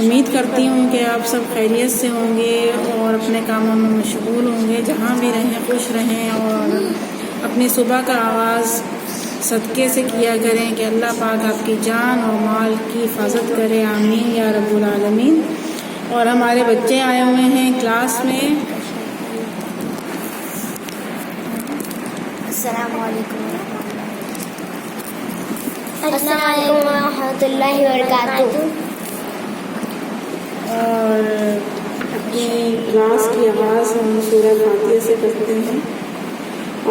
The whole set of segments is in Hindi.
उम्मीद करती हूँ कि आप सब खैरियत से होंगे और अपने कामों में मशगूल होंगे। जहाँ भी रहें खुश रहें और अपनी सुबह का आगाज़ सदक़े से किया करें कि अल्लाह पाक आपकी जान और माल की हिफाजत करे। आमीन या रब्बुल आलमीन। और हमारे बच्चे आए हुए हैं क्लास में। अस्सलामु अलैकुम वरहमतुल्लाहि वबरकातुहू। और अपनी क्लास की आगाज़ हम सूरह फातिहा से करते हैं।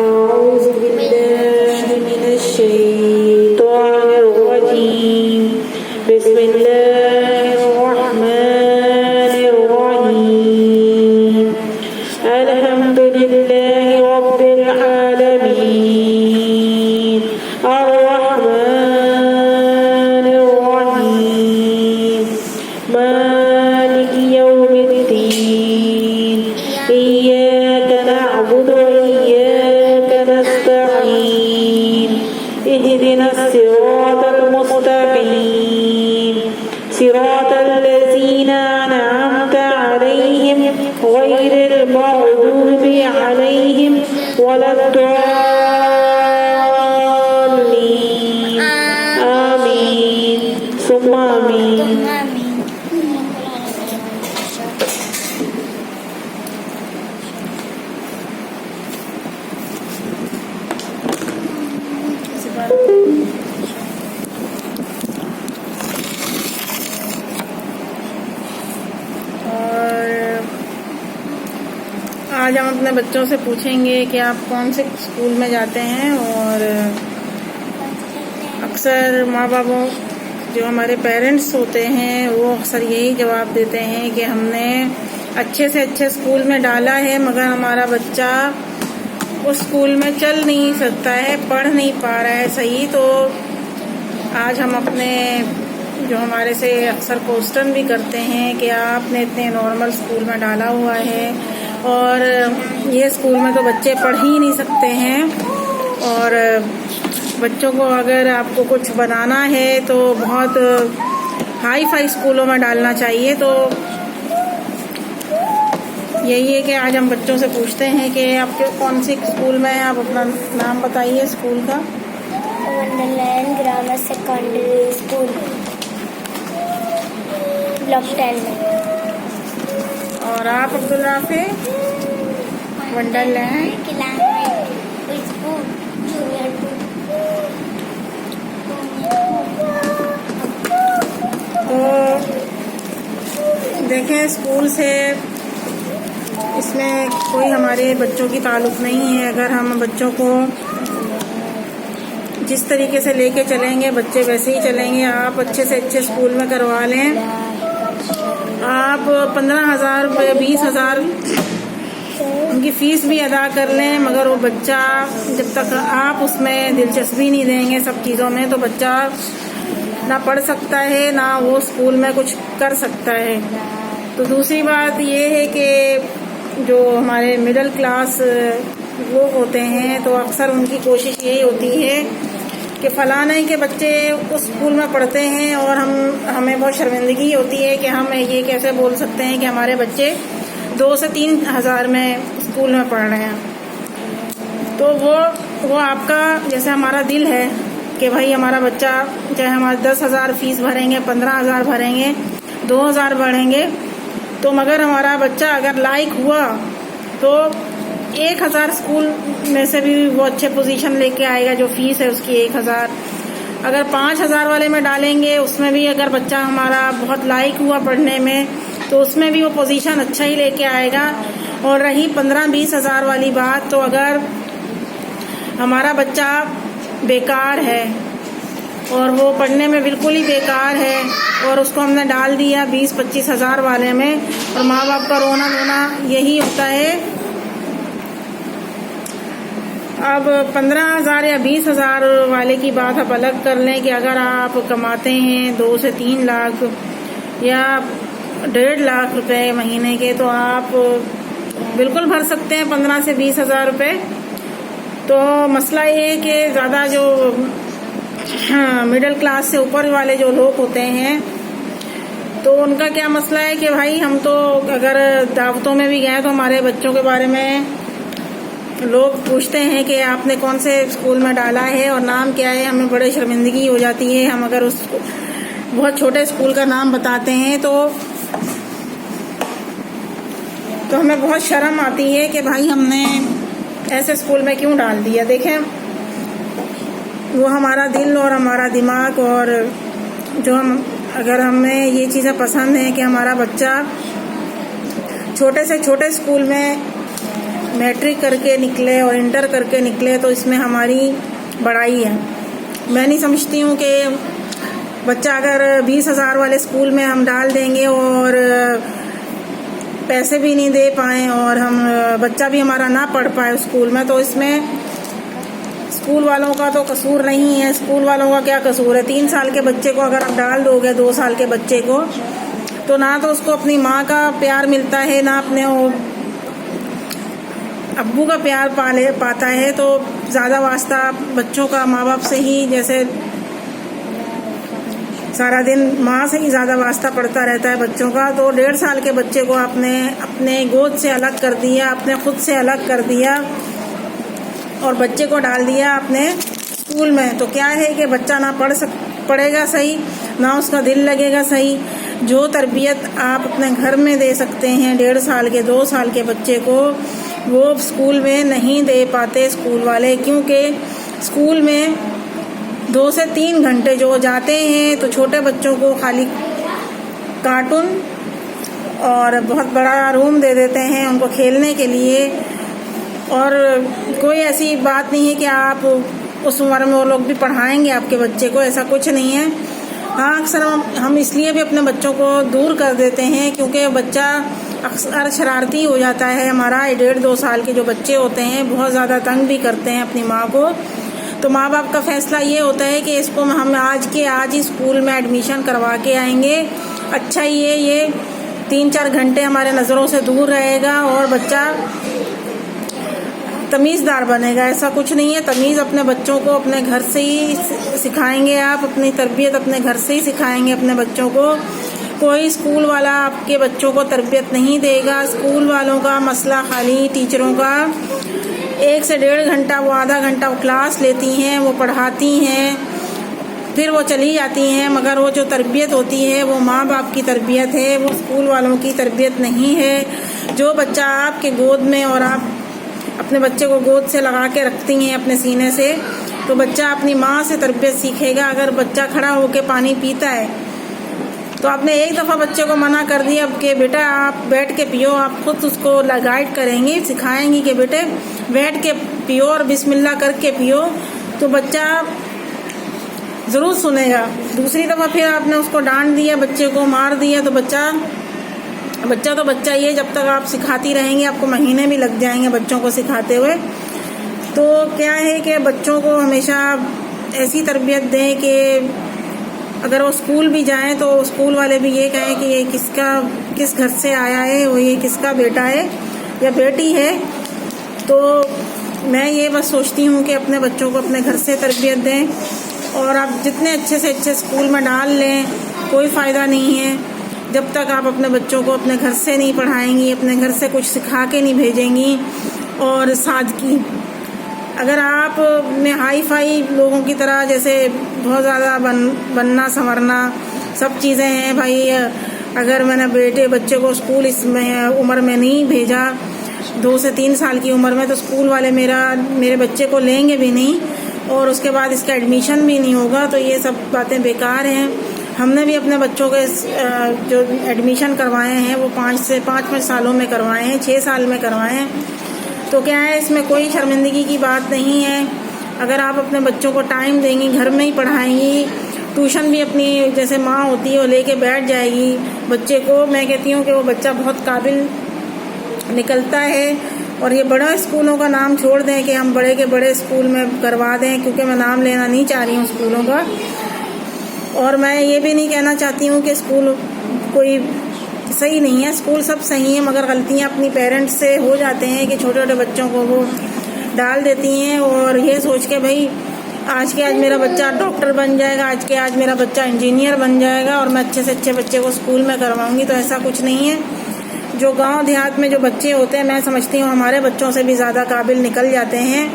औज़ु बिल्लाहि मिनश शैतानिर रजीम बिस्मिल्लाहिर रहमानिर रहीम अल्हम्दुलिल्लाहि रब्बिल आलमीन अर्रहमानिर रहीम मालिकि यौमिद्दीन इय्याका नअबुदु व इय्याका नस्तईन इहदिनस सिरातल मुस्तक़ीम सिरातल लज़ीना अनअमता अलैहिम गैरिल मग़दूबि अलैहिम वलद्दाल्लीन आमीन सुम्मा आमीन। आज हम अपने बच्चों से पूछेंगे कि आप कौन से स्कूल में जाते हैं और अक्सर माँ बापों जो हमारे पेरेंट्स होते हैं वो अक्सर यही जवाब देते हैं कि हमने अच्छे से अच्छे स्कूल में डाला है मगर हमारा बच्चा उस स्कूल में चल नहीं सकता है, पढ़ नहीं पा रहा है सही। तो आज हम अपने जो हमारे से अक्सर क्वेश्चन भी करते हैं कि आपने इतने नॉर्मल स्कूल में डाला हुआ है और ये स्कूल में तो बच्चे पढ़ ही नहीं सकते हैं, और बच्चों को अगर आपको कुछ बनाना है तो बहुत हाई फाई स्कूलों में डालना चाहिए। तो यही है कि आज हम बच्चों से पूछते हैं कि आपके कौन सी स्कूल में हैं, आप अपना नाम बताइए स्कूल का। Wonderland grammar secondary school, block 10 में। और आप Abdul Rafe? Wonderland school junior 2। तो देखें, स्कूल से इसमें कोई हमारे बच्चों की ताल्लुक़ नहीं है। अगर हम बच्चों को जिस तरीके से लेके चलेंगे बच्चे वैसे ही चलेंगे। आप अच्छे से अच्छे स्कूल में करवा लें, आप 15,000 रुपये 20,000 उनकी फ़ीस भी अदा कर लें, मगर वो बच्चा जब तक आप उसमें दिलचस्पी नहीं देंगे सब चीज़ों में तो बच्चा ना पढ़ सकता है ना वो स्कूल में कुछ कर सकता है। तो दूसरी बात ये है कि जो हमारे मिडिल क्लास लोग होते हैं तो अक्सर उनकी कोशिश यही होती है कि फलाने के बच्चे उस स्कूल में पढ़ते हैं और हमें बहुत शर्मिंदगी होती है कि हम ये कैसे बोल सकते हैं कि हमारे बच्चे 2 से 3 हज़ार में स्कूल में पढ़ रहे हैं। तो वो आपका जैसे हमारा दिल है कि भाई हमारा बच्चा चाहे हमारे 10,000 फीस भरेंगे, 15,000 भरेंगे, 2,000 भरेंगे, तो मगर हमारा बच्चा अगर लायक हुआ तो 1,000 स्कूल में से भी वो अच्छे पोजीशन लेके आएगा। जो फीस है उसकी 1,000, अगर 5,000 वाले में डालेंगे उसमें भी अगर बच्चा हमारा बहुत लायक हुआ पढ़ने में तो उसमें भी वो पोजीशन अच्छा ही लेके आएगा। और रही 15-20 हज़ार वाली बात, तो अगर हमारा बच्चा बेकार है और वो पढ़ने में बिल्कुल ही बेकार है और उसको हमने डाल दिया 20-25 हज़ार वाले में, और माँ बाप का रोना धोना यही होता है। अब 15,000 या 20,000 वाले की बात आप अलग कर लें कि अगर आप कमाते हैं 2 से 3 लाख या 1.5 लाख रुपए महीने के तो आप बिल्कुल भर सकते हैं 15 से 20 हज़ार रुपये। तो मसला ये है कि ज़्यादा जो मिडिल क्लास से ऊपर वाले जो लोग होते हैं तो उनका क्या मसला है कि भाई हम तो अगर दावतों में भी गए तो हमारे बच्चों के बारे में लोग पूछते हैं कि आपने कौन से स्कूल में डाला है और नाम क्या है। हमें बड़ी शर्मिंदगी हो जाती है, हम अगर उस बहुत छोटे स्कूल का नाम बताते हैं तो हमें बहुत शर्म आती है कि भाई हमने ऐसे स्कूल में क्यों डाल दिया। देखें, वो हमारा दिल और हमारा दिमाग और जो अगर हमें ये चीज़ें पसंद है कि हमारा बच्चा छोटे से छोटे स्कूल में मैट्रिक करके निकले और इंटर करके निकले तो इसमें हमारी बड़ाई है। मैं नहीं समझती हूँ कि बच्चा अगर 20,000 वाले स्कूल में हम डाल देंगे और पैसे भी नहीं दे पाएँ और हम बच्चा भी हमारा ना पढ़ पाए स्कूल में, तो इसमें स्कूल वालों का तो कसूर नहीं है। स्कूल वालों का क्या कसूर है? 3 साल के बच्चे को अगर आप डाल दोगे 2 साल के बच्चे को तो ना तो उसको अपनी माँ का प्यार मिलता है ना अपने अब्बू का प्यार पाता है। तो ज़्यादा वास्ता बच्चों का माँ बाप से ही, जैसे सारा दिन माँ से ही ज़्यादा वास्ता पड़ता रहता है बच्चों का। तो 1.5 साल के बच्चे को आपने अपने गोद से अलग कर दिया, अपने खुद से अलग कर दिया और बच्चे को डाल दिया अपने स्कूल में। तो क्या है कि बच्चा ना पढ़ेगा सही, ना उसका दिल लगेगा सही। जो तरबियत आप अपने घर में दे सकते हैं 1.5 साल के 2 साल के बच्चे को, वो स्कूल में नहीं दे पाते स्कूल वाले, क्योंकि स्कूल में 2 से 3 घंटे जो जाते हैं तो छोटे बच्चों को खाली कार्टून और बहुत बड़ा रूम दे देते हैं उनको खेलने के लिए, और कोई ऐसी बात नहीं है कि आप उस उम्र में वो लोग भी पढ़ाएंगे आपके बच्चे को, ऐसा कुछ नहीं है। हाँ, अक्सर हम इसलिए भी अपने बच्चों को दूर कर देते हैं क्योंकि बच्चा अक्सर शरारती हो जाता है। हमारा 1.5-2 साल के जो बच्चे होते हैं बहुत ज़्यादा तंग भी करते हैं अपनी माँ को। तो माँ बाप का फैसला ये होता है कि इसको हम आज ही स्कूल में एडमिशन करवा के आएंगे। अच्छा ये 3-4 घंटे हमारे नज़रों से दूर रहेगा और बच्चा तमीज़दार बनेगा। ऐसा कुछ नहीं है। तमीज़ अपने बच्चों को अपने घर से ही सिखाएंगे आप, अपनी तरबियत अपने घर से ही सिखाएंगे अपने बच्चों को। कोई स्कूल वाला आपके बच्चों को तरबियत नहीं देगा। स्कूल वालों का मसला खाली टीचरों का 1 से 1.5 घंटा, वो आधा घंटा वो क्लास लेती हैं, वो पढ़ाती हैं, फिर वो चली जाती हैं। मगर वो जो तरबियत होती है वो माँ बाप की तरबियत है, वो स्कूल वालों की तरबियत नहीं है। जो बच्चा आपके गोद में और आप अपने बच्चे को गोद से लगा के रखती हैं अपने सीने से, तो बच्चा अपनी माँ से तरबियत सीखेगा। अगर बच्चा खड़ा होकर पानी पीता है तो आपने एक दफ़ा बच्चे को मना कर दिया कि बेटा आप बैठ के पियो, आप खुद उसको गाइड करेंगी, सिखाएंगी कि बेटे बैठ के पियो और बिस्मिल्लाह करके पियो, तो बच्चा ज़रूर सुनेगा। दूसरी दफ़ा फिर आपने उसको डांट दिया, बच्चे को मार दिया, तो बच्चा तो बच्चा ही है। जब तक आप सिखाती रहेंगे, आपको महीने भी लग जाएंगे बच्चों को सिखाते हुए। तो क्या है कि बच्चों को हमेशा ऐसी तरबियत दें कि अगर वो स्कूल भी जाएं तो स्कूल वाले भी ये कहें कि ये किस घर से आया है, वो ये किसका बेटा है या बेटी है। तो मैं ये बस सोचती हूँ कि अपने बच्चों को अपने घर से तरबियत दें, और आप जितने अच्छे से अच्छे स्कूल में डाल लें कोई फ़ायदा नहीं है जब तक आप अपने बच्चों को अपने घर से नहीं पढ़ाएंगी, अपने घर से कुछ सिखा के नहीं भेजेंगी। और सादगी, अगर आप में हाई फाई लोगों की तरह जैसे बहुत ज़्यादा बनना संवरना सब चीज़ें हैं भाई, अगर मैंने बच्चे को स्कूल इस उम्र में नहीं भेजा 2 से 3 साल की उम्र में, तो स्कूल वाले मेरे बच्चे को लेंगे भी नहीं और उसके बाद इसका एडमिशन भी नहीं होगा। तो ये सब बातें बेकार हैं। हमने भी अपने बच्चों के जो एडमिशन करवाए हैं वो 5 सालों में करवाए हैं, 6 साल में करवाए हैं। तो क्या है, इसमें कोई शर्मिंदगी की बात नहीं है। अगर आप अपने बच्चों को टाइम देंगी, घर में ही पढ़ाएंगी, ट्यूशन भी अपनी जैसे माँ होती है वो लेके बैठ जाएगी बच्चे को, मैं कहती हूँ कि वो बच्चा बहुत काबिल निकलता है। और ये बड़ा स्कूलों का नाम छोड़ दें कि हम बड़े के बड़े स्कूल में करवा दें, क्योंकि मैं नाम लेना नहीं चाह रही हूँ स्कूलों का। और मैं ये भी नहीं कहना चाहती हूँ कि स्कूल कोई सही नहीं है, स्कूल सब सही है, मगर गलतियाँ अपनी पेरेंट्स से हो जाते हैं कि छोटे छोटे बच्चों को वो डाल देती हैं और ये सोच के भाई आज मेरा बच्चा डॉक्टर बन जाएगा, आज मेरा बच्चा इंजीनियर बन जाएगा और मैं अच्छे से अच्छे बच्चे को स्कूल में करवाऊँगी। तो ऐसा कुछ नहीं है। जो गांव देहात में जो बच्चे होते हैं, मैं समझती हूँ हमारे बच्चों से भी ज़्यादा काबिल निकल जाते हैं।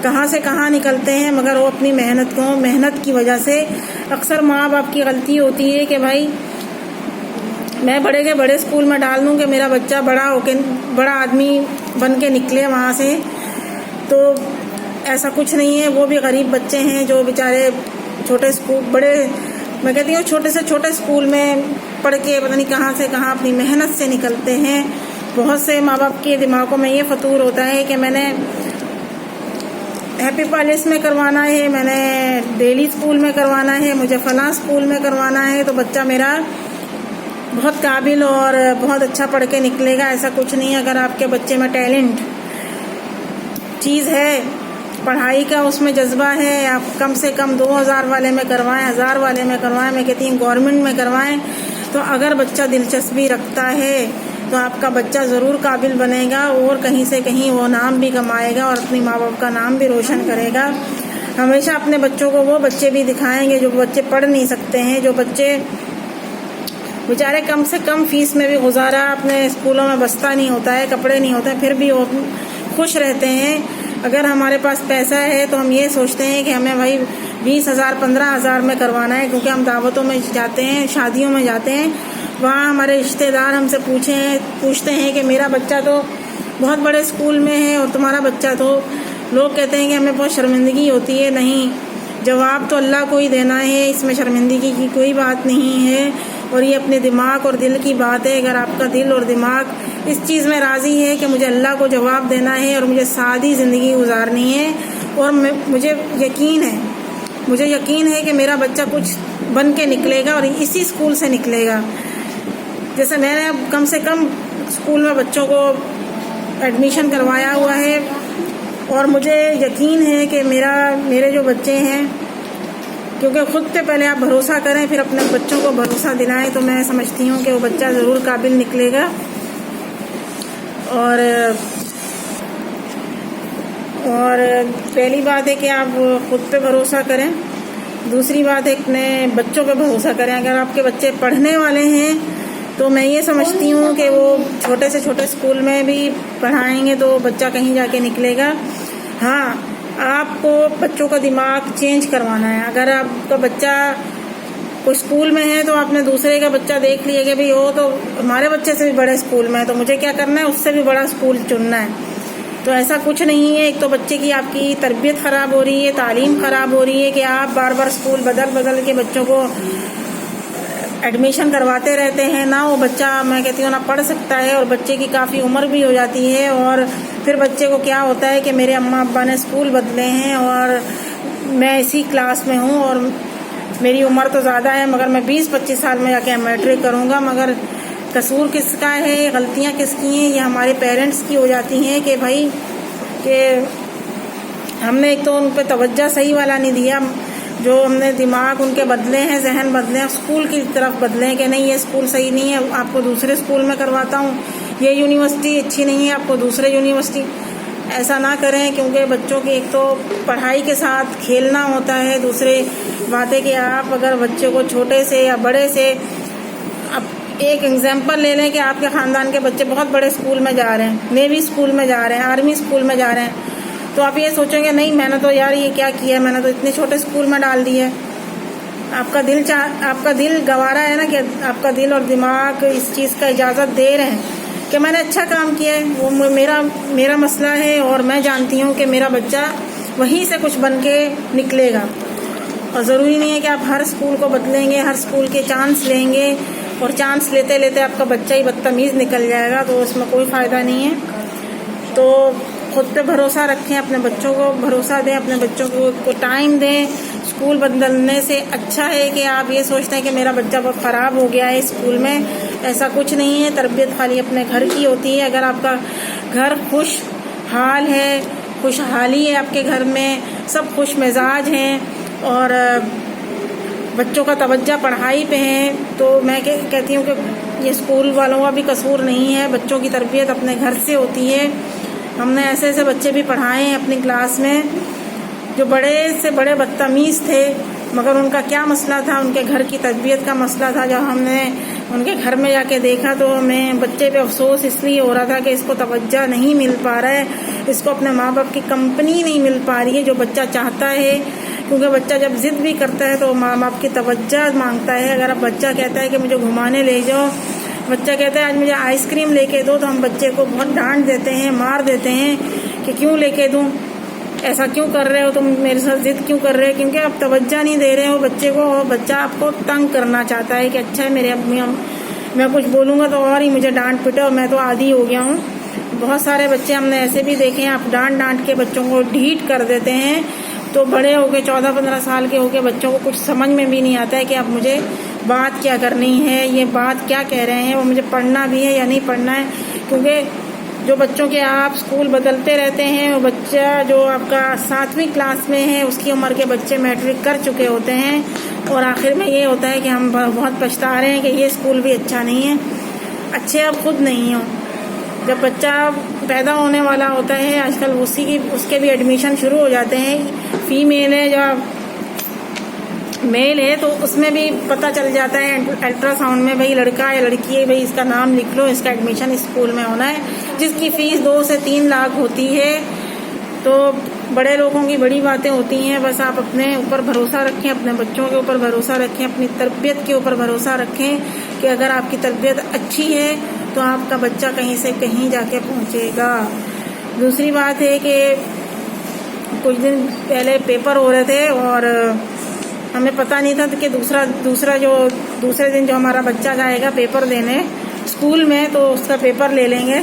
कहाँ से कहाँ निकलते हैं, मगर वो अपनी मेहनत की वजह से। अक्सर माँ बाप की गलती होती है कि भाई मैं बड़े के बड़े स्कूल में डाल दूँ कि मेरा बच्चा बड़ा आदमी बन के निकले वहाँ से। तो ऐसा कुछ नहीं है। वो भी गरीब बच्चे हैं जो बेचारे छोटे स्कूल मैं कहती हूँ छोटे से छोटे स्कूल में पढ़ के पता नहीं कहाँ से कहाँ अपनी मेहनत से निकलते हैं। बहुत से माँ बाप के दिमागों में ये फतूर होता है कि मैंने हैप्पी पैलेस में करवाना है, मैंने डेली स्कूल में करवाना है, मुझे फलां स्कूल में करवाना है तो बच्चा मेरा बहुत काबिल और बहुत अच्छा पढ़ के निकलेगा। ऐसा कुछ नहीं है। अगर आपके बच्चे में टैलेंट चीज़ है, पढ़ाई का उसमें जज्बा है, आप कम से कम 2000 वाले में करवाएं, 1000 वाले में करवाएं, मैं कहती हूँ गवर्नमेंट में करवाएं। तो अगर बच्चा दिलचस्पी रखता है तो आपका बच्चा ज़रूर काबिल बनेगा और कहीं से कहीं वो नाम भी कमाएगा और अपनी माँ बाप का नाम भी रोशन करेगा। हमेशा अपने बच्चों को वो बच्चे भी दिखाएंगे जो बच्चे पढ़ नहीं सकते हैं, जो बच्चे बेचारे कम से कम फीस में भी गुजारा, अपने स्कूलों में बस्ता नहीं होता है, कपड़े नहीं होते हैं, फिर भी वो खुश रहते हैं। अगर हमारे पास पैसा है तो हम ये सोचते हैं कि हमें भाई 20,000 15,000 में करवाना है, क्योंकि हम दावतों में जाते हैं, शादियों में जाते हैं, वहाँ हमारे रिश्तेदार हमसे पूछते हैं कि मेरा बच्चा तो बहुत बड़े स्कूल में है और तुम्हारा बच्चा तो, लोग कहते हैं कि हमें बहुत शर्मिंदगी होती है। नहीं, जवाब तो अल्लाह को ही देना है, इसमें शर्मिंदगी की कोई बात नहीं है। और ये अपने दिमाग और दिल की बात है। अगर आपका दिल और दिमाग इस चीज़ में राज़ी है कि मुझे अल्लाह को जवाब देना है और मुझे सादी ज़िंदगी गुजारनी है और मुझे यकीन है कि मेरा बच्चा कुछ बन के निकलेगा और इसी स्कूल से निकलेगा। जैसे मैंने अब कम से कम स्कूल में बच्चों को एडमिशन करवाया हुआ है और मुझे यकीन है कि मेरे जो बच्चे हैं, क्योंकि खुद पे पहले आप भरोसा करें फिर अपने बच्चों को भरोसा दिलाएं, तो मैं समझती हूँ कि वो बच्चा ज़रूर काबिल निकलेगा। और पहली बात है कि आप खुद पे भरोसा करें, दूसरी बात है अपने बच्चों पे भरोसा करें। अगर आपके बच्चे पढ़ने वाले हैं तो मैं ये समझती हूँ कि वो छोटे से छोटे स्कूल में भी पढ़ाएंगे तो बच्चा कहीं जाके निकलेगा। हाँ, आपको बच्चों का दिमाग चेंज करवाना है। अगर आपका बच्चा कोई स्कूल में है तो आपने दूसरे का बच्चा देख लिया कि भाई वो तो हमारे बच्चे से भी बड़े स्कूल में है, तो मुझे क्या करना है, उससे भी बड़ा स्कूल चुनना है। तो ऐसा कुछ नहीं है। एक तो बच्चे की आपकी तरबियत ख़राब हो रही है, तालीम ख़राब हो रही है कि आप बार बार स्कूल बदल के बच्चों को एडमिशन करवाते रहते हैं। ना वो बच्चा, मैं कहती हूँ, ना पढ़ सकता है और बच्चे की काफ़ी उम्र भी हो जाती है और फिर बच्चे को क्या होता है कि मेरे अम्मा अब्बा ने स्कूल बदले हैं और मैं इसी क्लास में हूँ और मेरी उम्र तो ज़्यादा है मगर मैं 20-25 साल में जाके मैट्रिक करूँगा। मगर कसूर किसका है, गलतियाँ किसकी हैं, ये हमारे पेरेंट्स की हो जाती हैं कि भाई कि हमने एक तो उन पर तवज्जो सही वाला नहीं दिया, जो हमने दिमाग उनके बदले हैं, जहन बदले हैं, स्कूल की तरफ बदले हैं कि नहीं ये स्कूल सही नहीं है, आपको दूसरे स्कूल में करवाता हूँ, ये यूनिवर्सिटी अच्छी नहीं है, आपको दूसरे यूनिवर्सिटी। ऐसा ना करें, क्योंकि बच्चों की एक तो पढ़ाई के साथ खेलना होता है, दूसरी बात है कि आप अगर बच्चे को छोटे से या बड़े से, अब एक एग्जाम्पल ले लें कि आपके ख़ानदान के बच्चे बहुत बड़े स्कूल में जा रहे हैं, नेवी स्कूल में जा रहे हैं, आर्मी स्कूल में जा रहे हैं, तो आप ये सोचेंगे नहीं मैंने तो यार ये क्या किया है, मैंने तो इतने छोटे स्कूल में डाल दिया है। आपका दिल गवारा है ना, कि आपका दिल और दिमाग इस चीज़ का इजाज़त दे रहे हैं कि मैंने अच्छा काम किया है, वो मेरा मसला है और मैं जानती हूँ कि मेरा बच्चा वहीं से कुछ बन के निकलेगा। और ज़रूरी नहीं है कि आप हर स्कूल को बदलेंगे, हर स्कूल के चांस लेंगे और चांस लेते लेते आपका बच्चा ही बदतमीज़ निकल जाएगा, तो उसमें कोई फ़ायदा नहीं है। तो खुद पे भरोसा रखें, अपने बच्चों को भरोसा दें, अपने बच्चों को टाइम दें। स्कूल बदलने से अच्छा है कि आप ये सोचते हैं कि मेरा बच्चा बहुत ख़राब हो गया है स्कूल में, ऐसा कुछ नहीं है। तरबियत खाली अपने घर की होती है। अगर आपका घर खुशहाल है, खुशहाली है आपके घर में, सब खुश मिजाज हैं और बच्चों का तवज्जो पढ़ाई पे है, तो मैं कहती हूँ कि ये स्कूल वालों का भी कसूर नहीं है। बच्चों की तरबियत अपने घर से होती है। हमने ऐसे बच्चे भी पढ़ाए हैं अपनी क्लास में जो बड़े से बड़े बदतमीज़ थे, मगर उनका क्या मसला था, उनके घर की तरबियत का मसला था। जब हमने उनके घर में जाके देखा तो हमें बच्चे पे अफसोस इसलिए हो रहा था कि इसको तवज्जो नहीं मिल पा रहा है, इसको अपने माँ बाप की कंपनी नहीं मिल पा रही है जो बच्चा चाहता है। क्योंकि बच्चा जब ज़िद भी करता है तो माँ बाप की तवज्जो मांगता है। अगर अब बच्चा कहता है कि मुझे घुमाने ले जाओ, बच्चा कहता है आज मुझे आइसक्रीम लेके दो, तो हम बच्चे को बहुत डांट देते हैं, मार देते हैं कि क्यों लेके दूँ, ऐसा क्यों कर रहे हो तुम, मेरे साथ ज़िद क्यों कर रहे हो, क्योंकि आप तवज्जो नहीं दे रहे हो बच्चे को और बच्चा आपको तंग करना चाहता है कि अच्छा है मेरे अम्मी, मैं कुछ बोलूँगा तो और ही मुझे डांट पिटे और मैं तो आदी हो गया हूँ। बहुत सारे बच्चे हमने ऐसे भी देखे हैं, आप डांट के बच्चों को ढीठ कर देते हैं, तो बड़े हो गए 14-15 साल के हो गए बच्चों को कुछ समझ में भी नहीं आता है कि अब मुझे बात क्या करनी है, ये बात क्या कह रहे हैं, वो मुझे पढ़ना भी है या नहीं पढ़ना है। क्योंकि जो बच्चों के आप स्कूल बदलते रहते हैं, वो बच्चा जो आपका 7वीं क्लास में है उसकी उम्र के बच्चे मैट्रिक कर चुके होते हैं और आखिर में ये होता है कि हम बहुत पछता रहे हैं कि ये स्कूल भी अच्छा नहीं है। अच्छे आप खुद नहीं हो। जब बच्चा पैदा होने वाला होता है आजकल उसके भी एडमिशन शुरू हो जाते हैं, फीमेल है या मेल है तो उसमें भी पता चल जाता है अल्ट्रासाउंड में, भाई लड़का है लड़की है, भाई इसका नाम लिख लो, इसका एडमिशन इस स्कूल में होना है, जिसकी फ़ीस 2 से 3 लाख होती है। तो बड़े लोगों की बड़ी बातें होती हैं। बस आप अपने ऊपर भरोसा रखें, अपने बच्चों के ऊपर भरोसा रखें, अपनी तरबियत के ऊपर भरोसा रखें कि अगर आपकी तरबियत अच्छी है तो आपका बच्चा कहीं से कहीं जाके पहुंचेगा। दूसरी बात है कि कुछ दिन पहले पेपर हो रहे थे और हमें पता नहीं था कि दूसरे दिन जो हमारा बच्चा जाएगा पेपर देने स्कूल में, तो उसका पेपर ले लेंगे।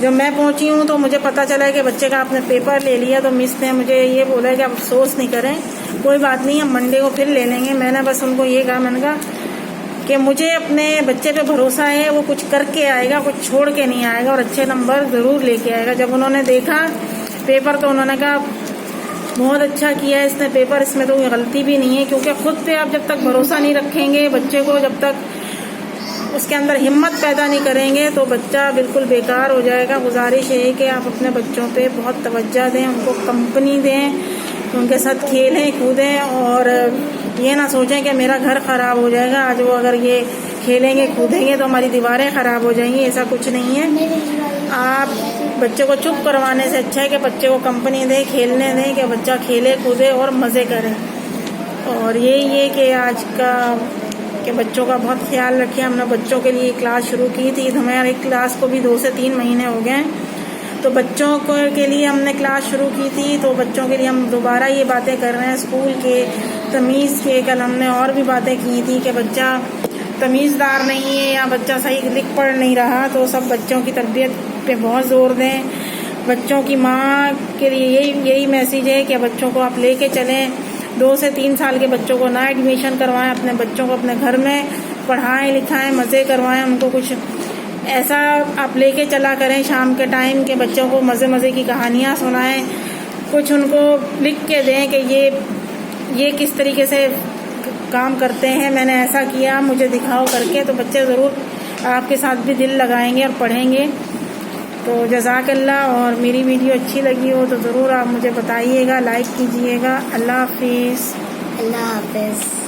जब मैं पहुंची हूँ तो मुझे पता चला कि बच्चे का आपने पेपर ले लिया, तो मिस ने मुझे ये बोला कि आप अफसोस नहीं करें, कोई बात नहीं, हम मंडे को फिर ले लेंगे। मैंने बस उनको ये कहा, मैंने कहा कि मुझे अपने बच्चे पे भरोसा है, वो कुछ करके आएगा, कुछ छोड़ के नहीं आएगा और अच्छे नंबर ज़रूर लेके आएगा। जब उन्होंने देखा पेपर तो उन्होंने कहा बहुत अच्छा किया है इसने पेपर, इसमें तो कोई गलती भी नहीं है। क्योंकि खुद पे आप जब तक भरोसा नहीं रखेंगे, बच्चे को जब तक उसके अंदर हिम्मत पैदा नहीं करेंगे तो बच्चा बिल्कुल बेकार हो जाएगा। गुजारिश है कि आप अपने बच्चों पे बहुत तवज्जो दें, उनको कंपनी दें, उनके साथ खेलें कूदें और ये ना सोचें कि मेरा घर ख़राब हो जाएगा, आज वो अगर ये खेलेंगे कूदेंगे तो हमारी दीवारें ख़राब हो जाएंगी। ऐसा कुछ नहीं है। आप बच्चे को चुप करवाने से अच्छा है कि बच्चे को कंपनी दें, खेलने दें, कि बच्चा खेले कूदे और मज़े करे। और यही है कि आज का कि बच्चों का बहुत ख्याल रखिए। हमने बच्चों के लिए क्लास शुरू की थी, हमारी क्लास को भी 2 से 3 महीने हो गए। तो बच्चों को के लिए हमने क्लास शुरू की थी, तो बच्चों के लिए हम दोबारा ये बातें कर रहे हैं स्कूल के तमीज़ के। कल हमने और भी बातें की थी कि बच्चा तमीज़दार नहीं है या बच्चा सही लिख पढ़ नहीं रहा, तो सब बच्चों की तरबियत पे बहुत ज़ोर दें। बच्चों की माँ के लिए यही मैसेज है कि बच्चों को आप लेके चलें। 2 से 3 साल के बच्चों को ना एडमिशन करवाएं, अपने बच्चों को अपने घर में पढ़ाएं लिखाएं, मज़े करवाएं। उनको कुछ ऐसा आप लेके चला करें शाम के टाइम के बच्चों को मज़े की कहानियाँ सुनाएं, कुछ उनको लिख के दें कि ये किस तरीके से काम करते हैं, मैंने ऐसा किया, मुझे दिखाओ करके। तो बच्चे ज़रूर आपके साथ भी दिल लगाएंगे और पढ़ेंगे। तो जज़ाकल्लाह। और मेरी वीडियो अच्छी लगी हो तो ज़रूर आप मुझे बताइएगा, लाइक कीजिएगा। अल्लाह हाफिज़। अल्लाह हाफिज़।